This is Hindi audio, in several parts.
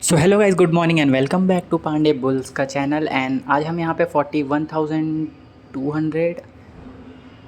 So hello guys, good morning and welcome back to Pandey bulls का चैनल। एंड आज हम यहाँ पे 41,200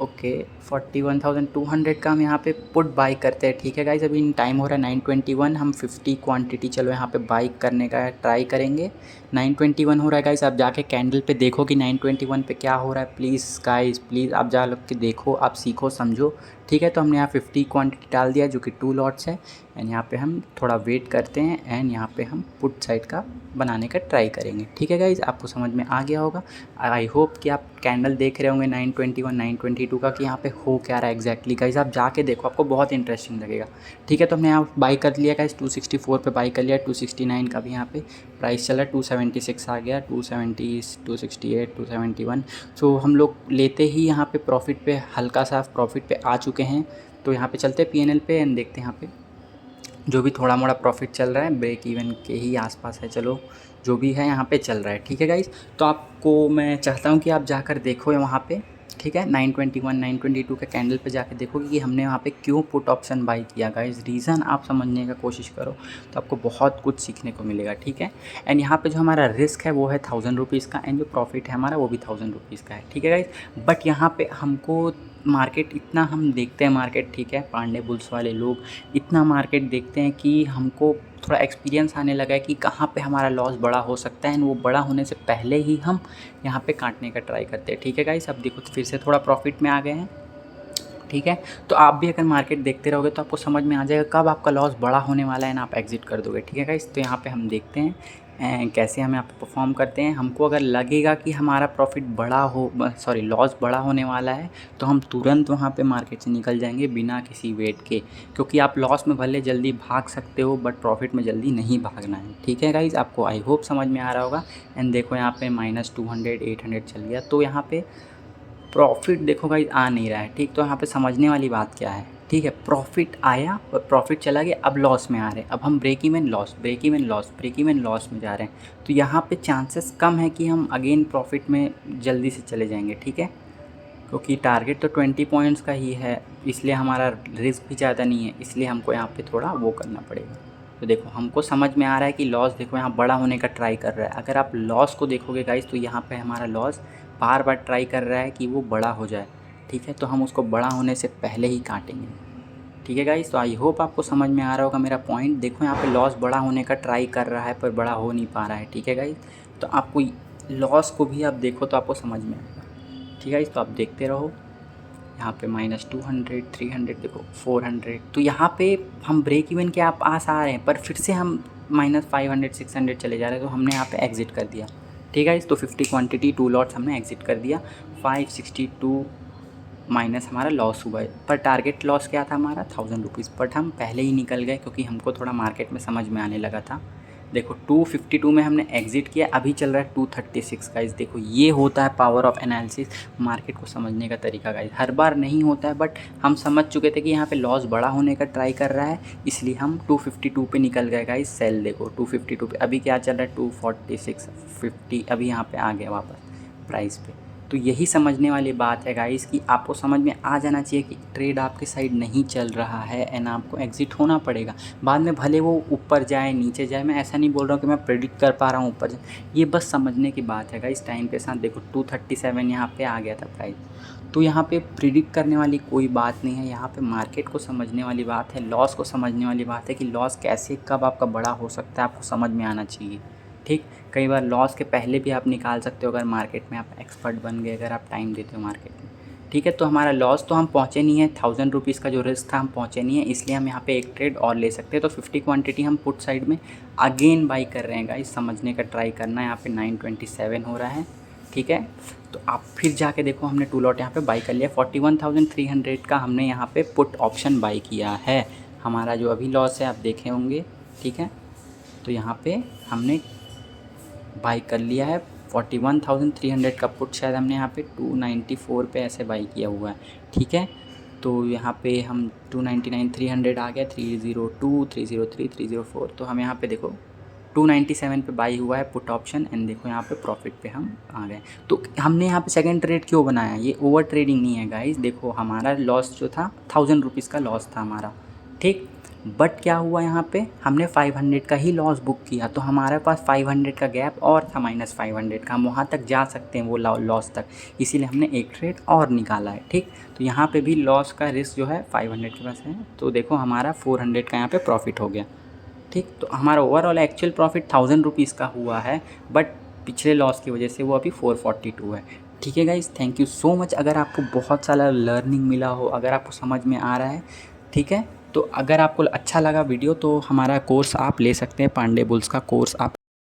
ओके 41,200 का हम यहाँ पे पुट बाई करते हैं। ठीक है गाइस, अभी टाइम हो रहा है 9:21। हम 50 क्वांटिटी चलो यहाँ पे बाई करने का ट्राई करेंगे। 9:21 हो रहा है गाइस, आप जाके कैंडल पे देखो कि 9:21 पे क्या हो रहा है। प्लीज़ गाइस, प्लीज़ आप जा के देखो, आप सीखो समझो। ठीक है, तो हमने यहाँ 50 क्वांटिटी डाल दिया जो कि 2 लॉट्स है। एंड यहाँ पे हम थोड़ा वेट करते हैं एंड यहाँ पे हम पुट साइड का बनाने का ट्राई करेंगे। ठीक है गाइज़, आपको समझ में आ गया होगा। आई होप कि आप कैंडल देख रहे होंगे 9:21 9:22 का कि यहाँ पे हो क्या रहा है एग्जैक्टली। गाइज़ आप जाके देखो, आपको बहुत इंटरेस्टिंग लगेगा। ठीक है, तो हमने यहाँ बाई कर लिया गाइज़, 264 पे बाई कर लिया। 269 का भी यहाँ पे प्राइस चला, 276 आ गया, 270 268 271। सो हम लोग लेते ही यहाँ पे प्रॉफिट पे, हल्का सा प्रॉफिट पे आ चुके हैं। तो यहाँ पे चलते PNL पे एंड देखते हैं यहाँ पे जो भी थोड़ा मोड़ा प्रॉफिट चल रहा है, ब्रेक इवन के ही आसपास है। चलो जो भी है यहाँ पे चल रहा है। ठीक है गाइज़, तो आपको मैं चाहता हूँ कि आप जाकर देखो वहाँ पे। ठीक है, 9:21 9:22 के कैंडल पे जाके देखो कि हमने वहाँ पे क्यों पुट ऑप्शन बाई किया। गाइज़ रीज़न आप समझने का कोशिश करो तो आपको बहुत कुछ सीखने को मिलेगा। ठीक है, एंड यहाँ पे जो हमारा रिस्क है वो है 1000 रुपीज़ का एंड जो प्रॉफिट है हमारा वो भी 1000 रुपीज़ का है। ठीक है गाइज़, बट यहाँ पे हमको मार्केट इतना हम देखते हैं मार्केट, ठीक है, पांडे बुल्स वाले लोग इतना मार्केट देखते हैं कि हमको थोड़ा एक्सपीरियंस आने लगा है कि कहाँ पे हमारा लॉस बड़ा हो सकता है एंड वो बड़ा होने से पहले ही हम यहाँ पे काटने का ट्राई करते हैं। ठीक है गाइस, अब देखो फिर से थोड़ा प्रॉफिट में आ गए हैं। ठीक है, तो आप भी अगर मार्केट देखते रहोगे तो आपको समझ में आ जाएगा कब आपका लॉस बड़ा होने वाला है ना, आप एग्जिट कर दोगे। ठीक है गाइस, तो यहाँ पे हम देखते हैं कैसे हम यहाँ पे परफॉर्म करते हैं। हमको अगर लगेगा कि हमारा प्रॉफिट बड़ा हो, सॉरी लॉस बड़ा होने वाला है, तो हम तुरंत वहाँ पे मार्केट से निकल जाएंगे बिना किसी वेट के, क्योंकि आप लॉस में भले जल्दी भाग सकते हो बट प्रॉफिट में जल्दी नहीं भागना है। ठीक है गाइज़, आपको आई होप समझ में आ रहा होगा। एंड देखो यहाँ पे -200 800 चल गया, तो यहाँ पे प्रॉफिट देखो गाइस आ नहीं रहा है। ठीक, तो यहाँ पे समझने वाली बात क्या है। ठीक है, प्रॉफिट आया और प्रॉफिट चला गया, अब लॉस में आ रहे हैं। अब हम break even loss, break even loss, break even loss में जा रहे हैं। तो यहाँ पे चांसेस कम है कि हम अगेन प्रॉफिट में जल्दी से चले जाएंगे। ठीक है, क्योंकि टारगेट तो 20 पॉइंट्स का ही है, इसलिए हमारा रिस्क भी ज़्यादा नहीं है, इसलिए हमको यहाँ पे थोड़ा वो करना पड़ेगा। तो देखो हमको समझ में आ रहा है कि लॉस देखो यहाँ बड़ा होने का ट्राई कर रहा है। अगर आप लॉस को देखोगे गाइस तो यहाँ पे हमारा लॉस बार बार ट्राई कर रहा है कि वो बड़ा हो जाए। ठीक है, तो हम उसको बड़ा होने से पहले ही काटेंगे। ठीक है गाइस, तो आई होप आपको समझ में आ रहा होगा मेरा पॉइंट। देखो यहाँ पे लॉस बड़ा होने का ट्राई कर रहा है पर बड़ा हो नहीं पा रहा है। ठीक है गाइस, तो आपको लॉस को भी आप देखो तो आपको समझ में आएगा। ठीक है गाइस, तो आप देखते रहो। यहाँ पे -200 300 देखो 400, तो यहाँ पे हम ब्रेक इवन के आप पास आ रहे हैं पर फिर से हम -500 600 चले जा रहे हैं, तो हमने यहाँ पे एग्ज़िट कर दिया। ठीक है, तो 50 क्वांटिटी 2 लॉट्स हमने एग्ज़िट कर दिया। 562 माइनस हमारा लॉस हुआ है, पर टारगेट लॉस क्या था हमारा 1000 रुपीज़, बट हम पहले ही निकल गए क्योंकि हमको थोड़ा मार्केट में समझ में आने लगा था। देखो 252 में हमने एग्ज़िट किया, अभी चल रहा है 236 गाइस। देखो ये होता है पावर ऑफ एनालिसिस, मार्केट को समझने का तरीका गाइस। हर बार नहीं होता है बट हम समझ चुके थे कि यहाँ पे लॉस बड़ा होने का ट्राई कर रहा है, इसलिए हम 252 पे निकल गए गाइस। सेल देखो 252 पे, अभी क्या चल रहा है 246 50, अभी यहाँ पे आ गया वापस प्राइस पे। तो यही समझने वाली बात है गाइस कि आपको समझ में आ जाना चाहिए कि ट्रेड आपके साइड नहीं चल रहा है एंड आपको एग्ज़िट होना पड़ेगा। बाद में भले वो ऊपर जाए नीचे जाए, मैं ऐसा नहीं बोल रहा हूँ कि मैं प्रेडिक्ट कर पा रहा हूँ ऊपर जाए, ये बस समझने की बात है गाइस। टाइम के साथ देखो 237 यहाँ पे आ गया था प्राइस, तो यहाँ पे प्रिडिक्ट करने वाली कोई बात नहीं है। यहाँ पे मार्केट को समझने वाली बात है, लॉस को समझने वाली बात है कि लॉस कैसे कब आपका बड़ा हो सकता है, आपको समझ में आना चाहिए। ठीक, कई बार लॉस के पहले भी आप निकाल सकते हो अगर मार्केट में आप एक्सपर्ट बन गए, अगर आप टाइम देते हो मार्केट में। ठीक है, तो हमारा लॉस तो हम पहुँचे नहीं है, 1000 रुपीज़ का जो रिस्क था हम पहुँचे नहीं है, इसलिए हम यहाँ पे एक ट्रेड और ले सकते हैं। तो 50 क्वांटिटी हम पुट साइड में अगेन बाई कर रहे हैं गाइस, समझने का ट्राई करना है। यहाँ पे 927 हो रहा है। ठीक है, तो आप फिर जाके देखो हमने 2 लॉट यहाँ पे बाई कर लिया। 41,300 का हमने यहाँ पे पुट ऑप्शन बाई किया है। हमारा जो अभी लॉस है आप देखे होंगे। ठीक है, तो यहाँ पे हमने बाई कर लिया है 41,300 का पुट, शायद हमने यहाँ पे 294 पे ऐसे बाई किया हुआ है। ठीक है, तो यहाँ पे हम 299 300 आ गया, 302 303 304, तो हम यहाँ पे देखो 297 पे बाई हुआ है पुट ऑप्शन एंड देखो यहाँ पे प्रॉफिट पे हम आ गए। तो हमने यहाँ पे सेकंड ट्रेड क्यों बनाया, ये ओवर ट्रेडिंग नहीं है गाइस। देखो हमारा लॉस जो था 1000 रुपीज़ का लॉस था हमारा। ठीक, बट क्या हुआ यहाँ पे, हमने 500 का ही लॉस बुक किया, तो हमारे पास 500 का गैप और था -500 का, हम वहाँ तक जा सकते हैं वो लॉस तक, इसीलिए हमने एक ट्रेड और निकाला है। ठीक, तो यहाँ पे भी लॉस का रिस्क जो है 500 के पास है, तो देखो हमारा 400 का यहाँ पे प्रॉफिट हो गया। ठीक, तो हमारा ओवरऑल एक्चुअल प्रॉफिट 1000 रुपीज़ का हुआ है, बट पिछले लॉस की वजह से वो अभी 442 है। ठीक है guys, thank you so much. अगर आपको बहुत सारा लर्निंग मिला हो, अगर आपको समझ में आ रहा है, ठीक है, तो अगर आपको अच्छा लगा वीडियो तो हमारा कोर्स आप ले सकते हैं, पांडे बुल्स का कोर्स आप